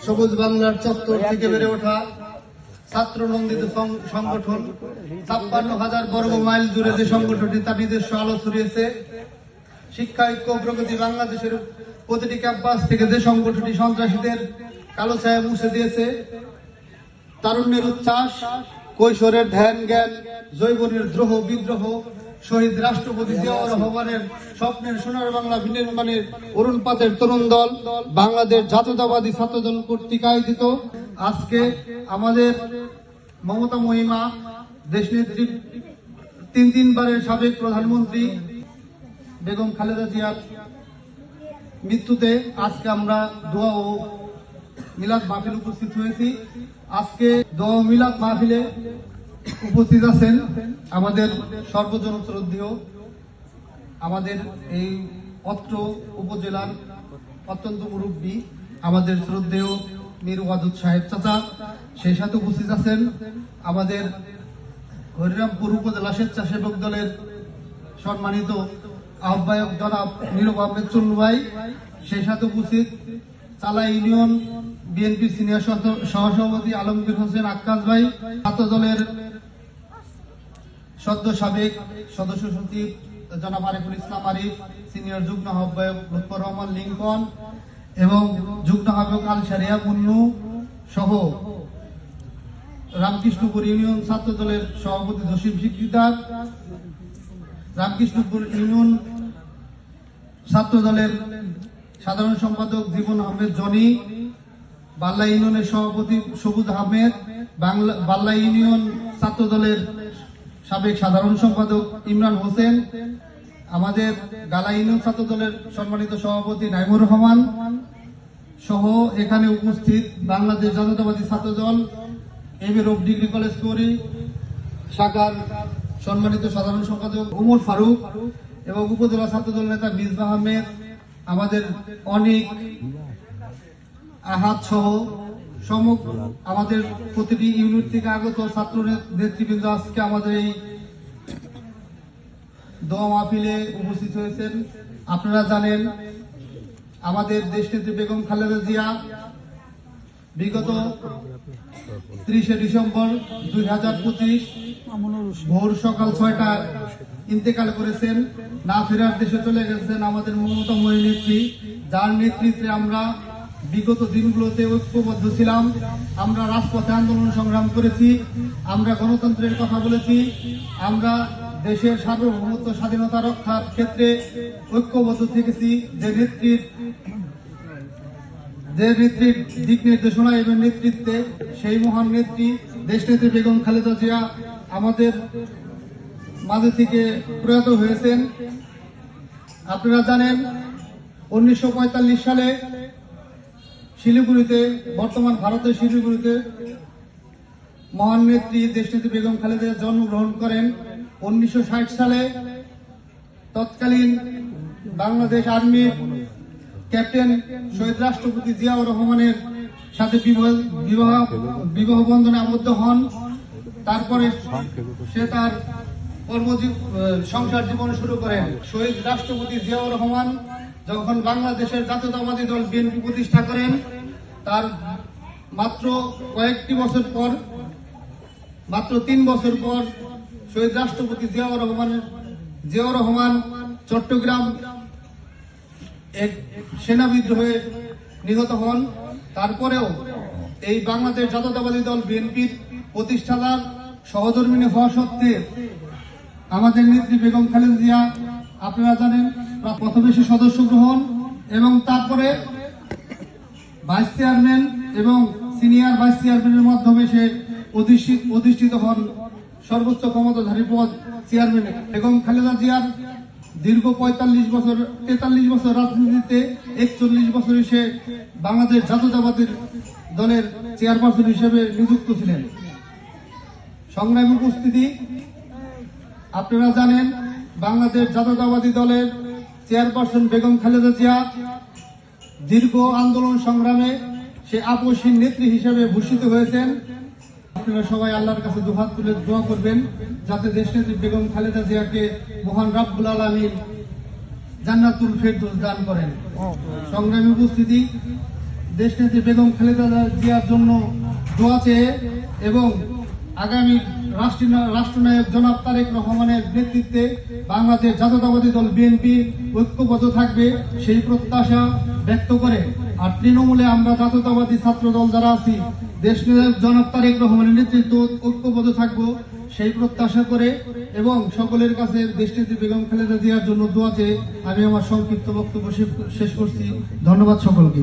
সবুজ বাংলার চত্বর থেকে বেড়ে ওঠা ছাত্র নন্দিত সংগঠন ৫৬,০০০ বর্গ মাইল জুড়ে যে সংগঠনটি তার নিজস্ব আলো ছড়িয়েছে। শিক্ষা ঐক্য প্রগতি বাংলাদেশের প্রতিটি ক্যাম্পাস থেকে যে সংগঠনটি সন্ত্রাসীদের কালো ছায়া মুছে দিয়েছে। তারুণ্যের উচ্ছ্বাস, কৈশোরের ধ্যান জ্ঞান, যৌবনের দ্রোহ বিদ্রোহ, শহীদ রাষ্ট্রপতি জিয়াউর রহমানের স্বপ্নের সোনার বাংলা বিনির্মাণের অরুণ পাতের তরুণ দল বাংলাদেশ জাতীয়তাবাদী ছাত্র দল কর্তৃক আয়োজিত আজকে আমাদের মমতা মহিমা দেশনেত্রী তিনবারের সাবেক প্রধানমন্ত্রী বেগম খালেদা জিয়ার মৃত্যুতে আজকে আমরা দোয়া ও মিলাদ মাহফিল উপস্থিত হয়েছি। আজকে দোয়া ও মিলাদ মাহফিলে উপস্থিত আছেন আমাদের সর্বজন শ্রদ্ধেয় আমাদের এই অত্র উপজেলার অত্যন্ত মুরব্বী আমাদের শ্রদ্ধেয় মীর ওয়াদুদ সাহেব চাচা। সেই সাথে উপস্থিত আছেন আমাদের হরিরামপুর উপজেলা স্বেচ্ছাসেবক দলের সম্মানিত আহ্বায়ক জনাব নীরব আহমেদ চুন্নু ভাই। সেই সাথে উপস্থিত চালা ইউনিয়ন বিএনপি সিনিয়র সহসভাপতি আলমগীর হোসেন আক্কাস ভাই, ছাত্র দলের সদ্য সাবেক সদস্য সচিব জনাব আরিফুল ইসলাম আরিফ, সিনিয়র যুগ্ম আহ্বায়ক লুৎফর রহমান লিঙ্কন এবং যুগ্ম আহ্বায়ক আল শারিয়া মুন্নু সহ রামকৃষ্ণপুর ইউনিয়ন ছাত্র দলের সভাপতি জসিম শিকদার, রামকৃষ্ণপুর ইউনিয়ন ছাত্র দলের সাধারণ সম্পাদক জীবন আহমেদ জনি, বাল্লা ইউনিয়নের সভাপতি সবুজ আহমেদ, বাল্লা ইউনিয়ন ছাত্র দলের সাবেক সাধারণ সম্পাদক ইমরান হোসেন, আমাদের গালা ইউনিয়ন ছাত্র দলের সম্মানিত সভাপতি নাইমুর রহমান সহ এখানে উপস্থিত বাংলাদেশ জাতীয়তাবাদী ছাত্র দল এমএ রূপ ডিগ্রি কলেজ করি শাখার সম্মানিত সাধারণ সম্পাদক ওমর ফারুক এবং উপজেলা ছাত্র দল নেতা মিসবাহ আহমেদ, আমাদের অনেক আহাত সহ সমগ্র আমাদের প্রতিটি ইউনিট থেকে আগত ছাত্র নেতৃবৃন্দ আজকে আমাদের এই দোয়া মাহফিলে উপস্থিত হয়েছেন। আপনারা জানেন আমাদের দেশনেত্রী বেগম খালেদা জিয়া বিগত 30শে ডিসেম্বর 2025 ভোর সকাল 6টায় ইন্তেকাল করেছেন। না ফেরার দেশে চলে গেছেন আমাদের মমতাময়ী নেত্রী, যার নেতৃত্বে আমরা বিগত দিনগুলোতে ঐক্যবদ্ধ ছিলাম। আমরা রাজপথে আন্দোলন সংগ্রাম করেছি, আমরা গণতন্ত্রের কথা বলেছি, আমরা দেশের সার্বভৌমত্ব স্বাধীনতা রক্ষার ক্ষেত্রে ঐক্যবদ্ধ থেকেছি। যে নেত্রীর দিক নির্দেশনা এবং নেতৃত্বে সেই মহান নেত্রী দেশনেত্রী বেগম খালেদা জিয়া আমাদের মাঝে থেকে প্রয়াত হয়েছেন। আপনারা জানেন 1945 সালে শিলিগুড়িতে, বর্তমান ভারতের শিলিগুড়িতে মহান নেত্রী দেশনেত্রী বেগম খালেদা জিয়া জন্মগ্রহণ করেন। 1960 সালে তৎকালীন বাংলাদেশ আর্মির ক্যাপ্টেন শহীদ রাষ্ট্রপতি জিয়াউর রহমানের সাথে বিবাহ বন্ধনে আবদ্ধ হন। তারপরে সে তার সংসার জীবন শুরু করেন। শহীদ রাষ্ট্রপতি জিয়াউর রহমান যখন বাংলাদেশের জাতীয়তাবাদী দল বিএনপি প্রতিষ্ঠা করেন, তার মাত্র 3 বছর পর শহীদ রাষ্ট্রপতি জিয়াউর রহমান চট্টগ্রাম এক সেনা বিদ্রোহে নিহত হন। তারপরেও এই বাংলাদেশ জাতীয়তাবাদী দল বিএনপির প্রতিষ্ঠাতার সহধর্মিণী হওয়া সত্ত্বে আমাদের নেত্রী বেগম খালেদা জিয়া আপনারা জানেন প্রথমে সে সদস্য গ্রহণ এবং তারপরে ভাইস চেয়ারম্যান এবং সিনিয়র ভাইস চেয়ারম্যানের মাধ্যমে সে অধিষ্ঠিত হন সর্বোচ্চ ক্ষমতাধারী পদ চেয়ারম্যান। বেগম খালেদা জিয়ার দীর্ঘ 43 বছর রাজনীতিতে 41 বছর সে বাংলাদেশ জাতীয়তাবাদী দলের চেয়ারপারসন হিসেবে নিযুক্ত ছিলেন। সংগ্রামী উপস্থিতি, আপনারা জানেন বাংলাদেশ জাতীয়তাবাদী দলের চেয়ারপারসন বেগম খালেদা জিয়া দীর্ঘ আন্দোলন সংগ্রামে সে আপসহীন নেত্রী হিসেবে ভূষিত হয়েছেন। আপনারা সবাই আল্লাহর কাছে দুহাত তুলে দোয়া করবেন যাতে দেশনেত্রী বেগম খালেদা জিয়াকে মহান রব্বুল আলামিন জান্নাতুল ফেরদৌস দান করেন। সংগ্রামী উপস্থিতি, দেশনেত্রী বেগম খালেদা জিয়ার জন্য দোয়া চেয়ে এবং আগামী রাষ্ট্রনায়ক জনাব তারেক রহমানের নেতৃত্বে বাংলাদেশ জাতীয়তাবাদী দল বিএনপি ঐক্যবদ্ধ থাকবে সেই প্রত্যাশা ব্যক্ত করে, আর তৃণমূলে আমরা জাতীয়তাবাদী ছাত্র দল যারা আছি দেশনায়ক জনাব তারেক রহমানের নেতৃত্ব ঐক্যবদ্ধ থাকবো সেই প্রত্যাশা করে এবং সকলের কাছে দেশনেত্রী বেগম খালেদা জিয়ার জন্য দোয়া চেয়ে আমি আমার সংক্ষিপ্ত বক্তব্য শেষ করছি। ধন্যবাদ সকলকে।